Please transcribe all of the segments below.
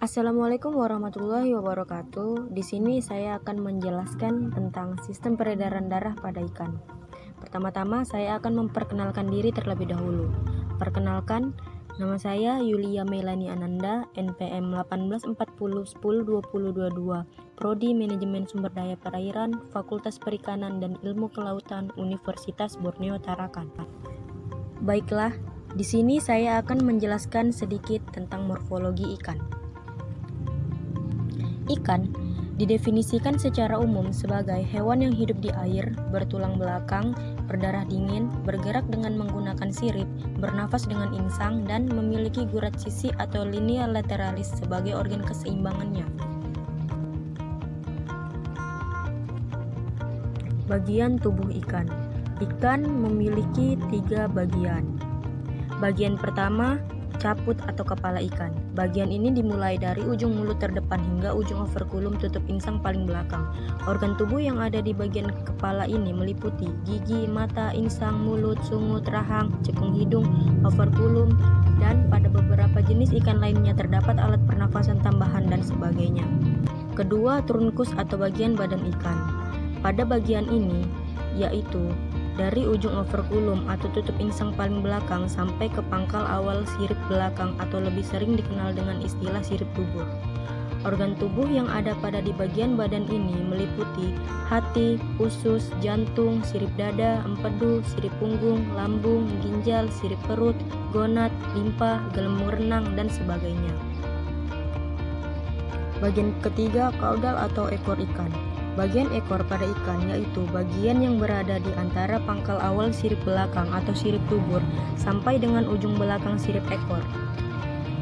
Assalamualaikum warahmatullahi wabarakatuh. Di sini saya akan menjelaskan tentang sistem peredaran darah pada ikan. Pertama-tama saya akan memperkenalkan diri terlebih dahulu. Perkenalkan, nama saya Yulia Melani Ananda, NPM 1840102022, Prodi Manajemen Sumber Daya Perairan, Fakultas Perikanan dan Ilmu Kelautan, Universitas Borneo Tarakan. Baiklah, di sini saya akan menjelaskan sedikit tentang morfologi ikan. Ikan didefinisikan secara umum sebagai hewan yang hidup di air, bertulang belakang, berdarah dingin, bergerak dengan menggunakan sirip, bernafas dengan insang, dan memiliki gurat sisi atau linea lateralis sebagai organ keseimbangannya. Bagian tubuh ikan. Ikan memiliki 3 bagian. Bagian pertama, caput atau kepala ikan. Bagian ini dimulai dari ujung mulut terdepan hingga ujung operkulum tutup insang paling belakang. Organ tubuh yang ada di bagian kepala ini meliputi gigi, mata, insang, mulut, sungut, rahang, cekung hidung, operkulum, dan pada beberapa jenis ikan lainnya terdapat alat pernafasan tambahan dan sebagainya. Kedua, trunkus atau bagian badan ikan. Pada bagian ini, yaitu dari ujung operkulum atau tutup insang paling belakang sampai ke pangkal awal sirip belakang atau lebih sering dikenal dengan istilah sirip dubur. Organ tubuh yang ada pada di bagian badan ini meliputi hati, usus, jantung, sirip dada, empedu, sirip punggung, lambung, ginjal, sirip perut, gonad, limpa, gelembung renang, dan sebagainya. Bagian ketiga, kaudal atau ekor ikan. Bagian ekor pada ikan yaitu bagian yang berada di antara pangkal awal sirip belakang atau sirip dubur sampai dengan ujung belakang sirip ekor.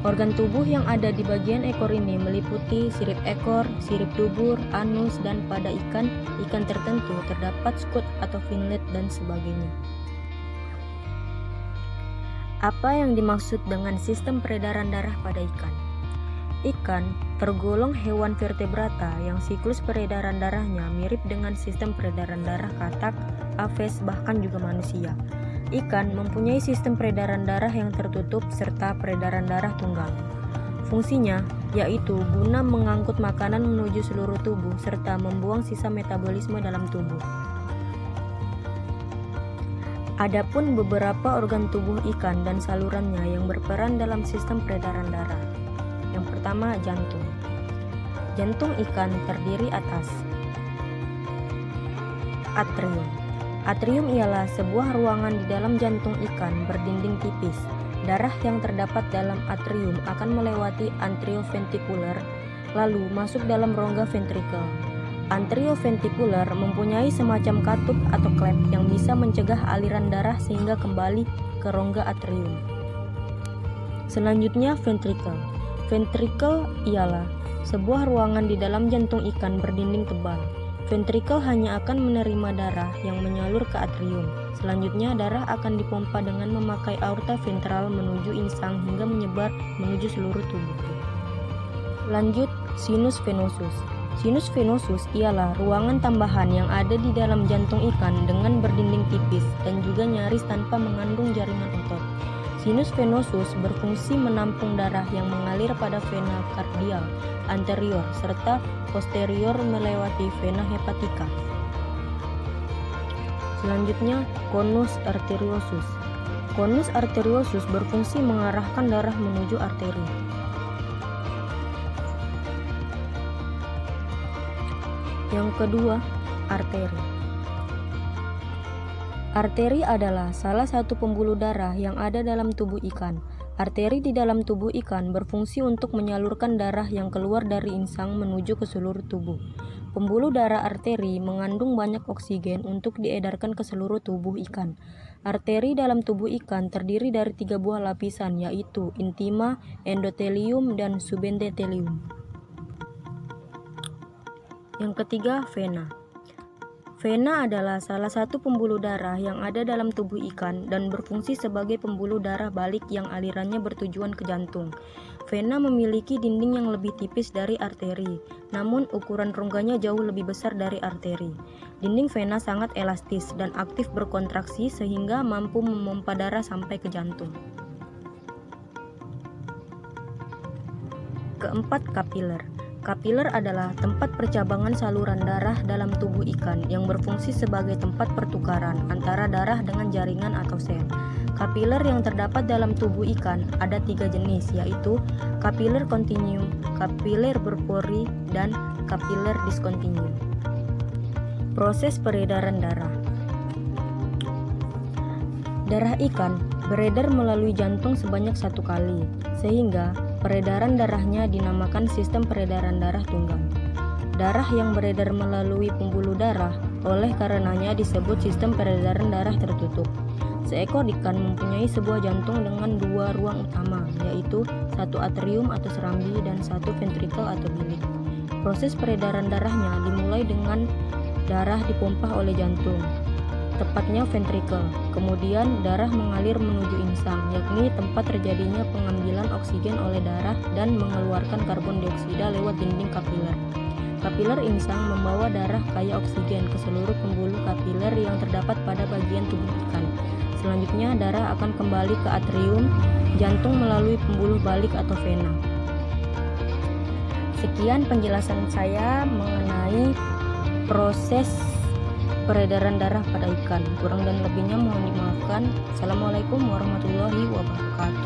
Organ tubuh yang ada di bagian ekor ini meliputi sirip ekor, sirip dubur, anus, dan pada ikan tertentu terdapat skut atau finlet dan sebagainya. Apa yang dimaksud dengan sistem peredaran darah pada ikan? Ikan tergolong hewan vertebrata yang siklus peredaran darahnya mirip dengan sistem peredaran darah katak, aves, bahkan juga manusia. Ikan mempunyai sistem peredaran darah yang tertutup serta peredaran darah tunggal. Fungsinya yaitu guna mengangkut makanan menuju seluruh tubuh serta membuang sisa metabolisme dalam tubuh. Adapun beberapa organ tubuh ikan dan salurannya yang berperan dalam sistem peredaran darah. Yang pertama, jantung. Jantung ikan terdiri atas atrium. Atrium ialah sebuah ruangan di dalam jantung ikan berdinding tipis. Darah yang terdapat dalam atrium akan melewati anterioventrikular, lalu masuk dalam rongga ventrikel. Anterioventrikular mempunyai semacam katup atau klep yang bisa mencegah aliran darah sehingga kembali ke rongga atrium. Selanjutnya, ventrikel. Ventrikel ialah sebuah ruangan di dalam jantung ikan berdinding tebal. Ventrikel hanya akan menerima darah yang menyalur ke atrium. Selanjutnya, darah akan dipompa dengan memakai aorta ventral menuju insang hingga menyebar menuju seluruh tubuh. Lanjut, sinus venosus. Sinus venosus ialah ruangan tambahan yang ada di dalam jantung ikan dengan berdinding tipis dan juga nyaris tanpa mengandung jaringan otot. Sinus venosus berfungsi menampung darah yang mengalir pada vena kardial anterior serta posterior melewati vena hepatika. Selanjutnya, konus arteriosus. Konus arteriosus berfungsi mengarahkan darah menuju arteri. Yang kedua, arteri. Arteri adalah salah satu pembuluh darah yang ada dalam tubuh ikan. Arteri di dalam tubuh ikan berfungsi untuk menyalurkan darah yang keluar dari insang menuju ke seluruh tubuh. Pembuluh darah arteri mengandung banyak oksigen untuk diedarkan ke seluruh tubuh ikan. Arteri dalam tubuh ikan terdiri dari 3 buah lapisan, yaitu intima, endotelium, dan subendothelium. Yang ketiga, vena. Vena adalah salah satu pembuluh darah yang ada dalam tubuh ikan dan berfungsi sebagai pembuluh darah balik yang alirannya bertujuan ke jantung. Vena memiliki dinding yang lebih tipis dari arteri, namun ukuran rongganya jauh lebih besar dari arteri. Dinding vena sangat elastis dan aktif berkontraksi sehingga mampu memompa darah sampai ke jantung. Keempat, kapiler. Kapiler adalah tempat percabangan saluran darah dalam tubuh ikan yang berfungsi sebagai tempat pertukaran antara darah dengan jaringan atau sel. Kapiler yang terdapat dalam tubuh ikan ada 3 jenis, yaitu kapiler kontinu, kapiler berpori, dan kapiler diskontinu. Proses peredaran darah. Darah ikan beredar melalui jantung sebanyak 1 kali, sehingga peredaran darahnya dinamakan sistem peredaran darah tunggal. Darah yang beredar melalui pembuluh darah oleh karenanya disebut sistem peredaran darah tertutup. Seekor ikan mempunyai sebuah jantung dengan 2 ruang utama, yaitu 1 atrium atau serambi dan 1 ventrikel atau bilik. Proses peredaran darahnya dimulai dengan darah dipompa oleh jantung, tepatnya ventrikel. Kemudian darah mengalir menuju insang, yakni tempat terjadinya pengambilan oksigen oleh darah dan mengeluarkan karbon dioksida lewat dinding kapiler. Kapiler insang membawa darah kaya oksigen ke seluruh pembuluh kapiler yang terdapat pada bagian tubuh ikan. Selanjutnya darah akan kembali ke atrium jantung melalui pembuluh balik atau vena. Sekian penjelasan saya mengenai proses peredaran darah pada ikan. Kurang dan lebihnya mohon dimaafkan. Assalamualaikum warahmatullahi wabarakatuh.